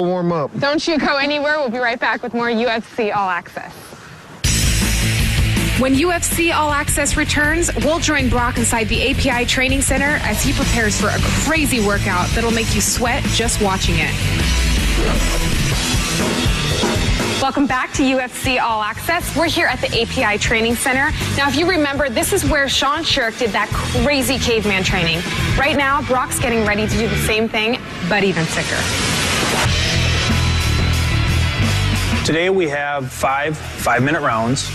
Warm up. Don't you go anywhere. We'll be right back with more UFC All Access. When UFC All Access returns, we'll join Brock inside the API Training Center as he prepares for a crazy workout that'll make you sweat just watching it. Welcome back to UFC All Access. We're here at the API Training Center. Now, if you remember, this is where Sean Sherrick did that crazy caveman training. Right now, Brock's getting ready to do the same thing, but even sicker. Today we have five-minute rounds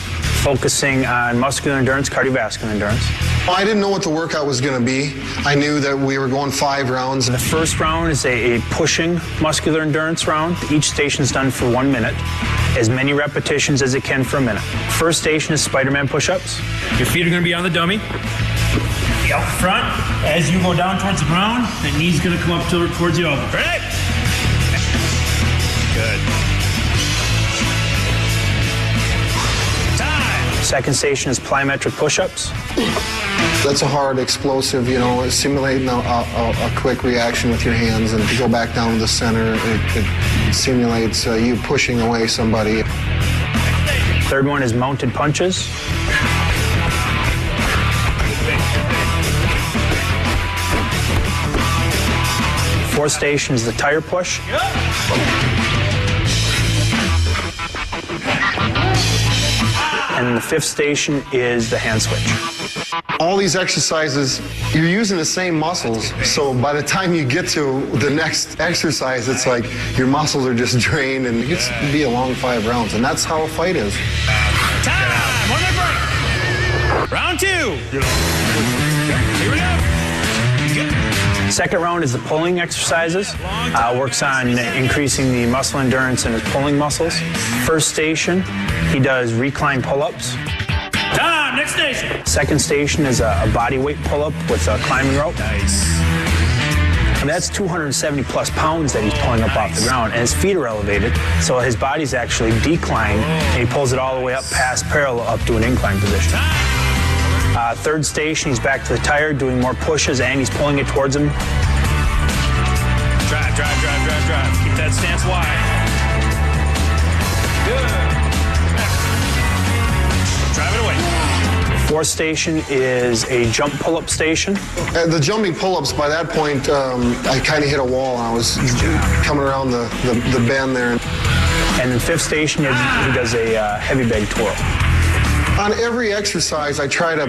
focusing on muscular endurance, cardiovascular endurance. I didn't know what the workout was going to be. I knew that we were going 5 rounds. The first round is a pushing muscular endurance round. Each station is done for 1 minute, as many repetitions as it can for a minute. First station is Spider-Man push-ups. Your feet are going to be on the dummy. Out front, as you go down towards the ground, the knee's going to come up towards the elbow. Ready? Good. Second station is plyometric push-ups. That's a hard, explosive, simulating a quick reaction with your hands, and to go back down to the center, it simulates you pushing away somebody. Third one is mounted punches. Fourth station is the tire push. And the fifth station is the hand switch. All these exercises, you're using the same muscles, so by the time you get to the next exercise, it's like your muscles are just drained, and it gets to be a long 5 rounds, and that's how a fight is. Time! 1 minute break! Round 2! Here we go! Second round is the pulling exercises. Works on increasing the muscle endurance in his pulling muscles. First station, he does recline pull-ups. Time! Next station! Second station is a body weight pull-up with a climbing rope. Nice. And that's 270 plus pounds that he's pulling up off the ground, and his feet are elevated, so his body's actually declined, and he pulls it all the way up past parallel up to an incline position. Third station, he's back to the tire, doing more pushes, and he's pulling it towards him. Drive. Keep that stance wide. Good. Drive it away. Fourth station is a jump pull-up station. The jumping pull-ups, by that point, I kind of hit a wall, and I was coming around the bend there. And then fifth station, he does a heavy bag twirl. On every exercise, I try to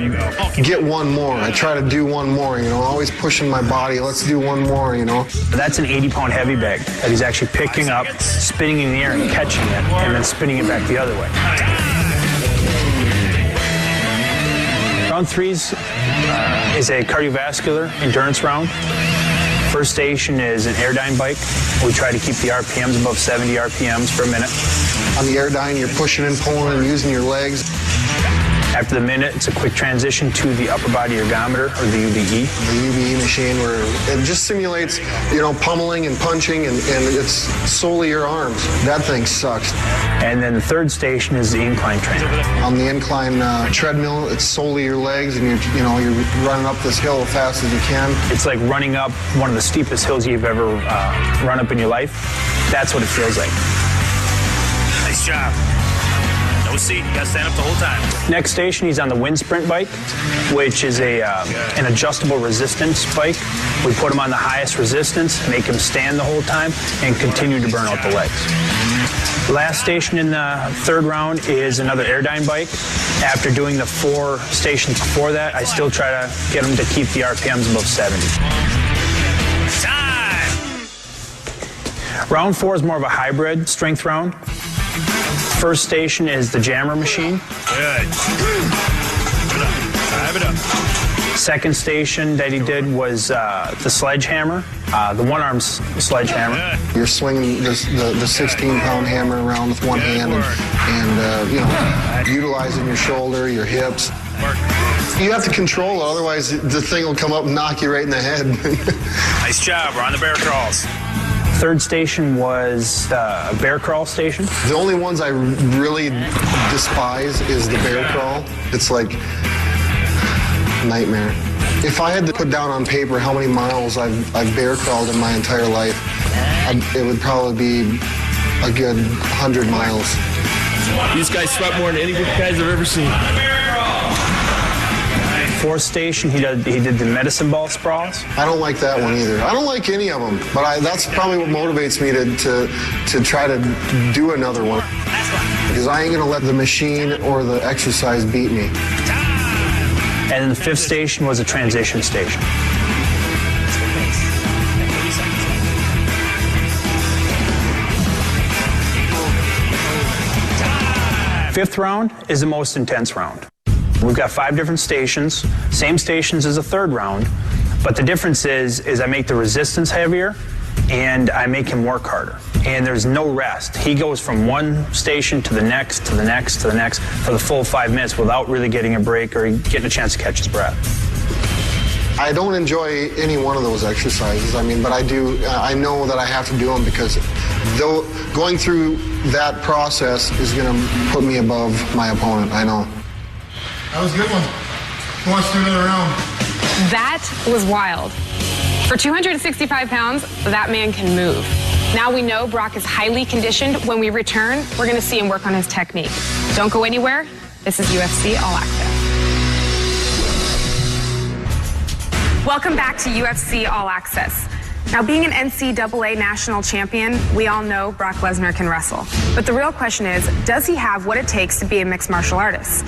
get one more. I try to do one more, always pushing my body. Let's do one more, That's an 80-pound heavy bag that he's actually picking up, spinning in the air and catching it, and then spinning it back the other way. Round 3 is a cardiovascular endurance round. First station is an Airdyne bike. We try to keep the RPMs above 70 RPMs per minute. On the Airdyne, you're pushing and pulling and using your legs. After the minute, it's a quick transition to the upper body ergometer, or the UBE. The UBE machine, where it just simulates, pummeling and punching, and it's solely your arms. That thing sucks. And then the third station is the incline training. On the incline treadmill, it's solely your legs, and you're running up this hill as fast as you can. It's like running up one of the steepest hills you've ever run up in your life. That's what it feels like. Nice job. No seat, you gotta stand up the whole time. Next station, he's on the wind sprint bike, which is an adjustable resistance bike. We put him on the highest resistance, make him stand the whole time, and continue to burn out the legs. Last station in the third round is another Airdyne bike. After doing the 4 stations before that, I still try to get him to keep the RPMs above 70. Time! Round 4 is more of a hybrid strength round. First station is the jammer machine. Good. Drive it up. Second station that he did was the sledgehammer, the one-arm sledgehammer. You're swinging the 16-pound hammer around with one hand and utilizing your shoulder, your hips. You have to control it, otherwise the thing will come up and knock you right in the head. Nice job. We're on the bear crawls. Third station was a bear crawl station. The only ones I really despise is the bear crawl. It's like nightmare. If I had to put down on paper how many miles I've bear crawled in my entire life, It would probably be a good 100 miles. These guys sweat more than any guys I've ever seen. Fourth station, he did the medicine ball sprawls. I don't like that one either. I don't like any of them, but that's probably what motivates me to try to do another one. Because I ain't gonna let the machine or the exercise beat me. And then the fifth station was a transition station. Fifth round is the most intense round. We've got 5 different stations, same stations as the third round, but the difference is I make the resistance heavier and I make him work harder. And there's no rest. He goes from one station to the next, to the next, to the next for the full 5 minutes without really getting a break or getting a chance to catch his breath. I don't enjoy any one of those exercises. I mean, but I do. I know that I have to do them because though going through that process is going to put me above my opponent. I know. That was a good one. Who wants to do another round? That was wild. For 265 pounds, that man can move. Now we know Brock is highly conditioned. When we return, we're going to see him work on his technique. Don't go anywhere. This is UFC All Access. Welcome back to UFC All Access. Now, being an NCAA national champion, we all know Brock Lesnar can wrestle. But the real question is, does he have what it takes to be a mixed martial artist?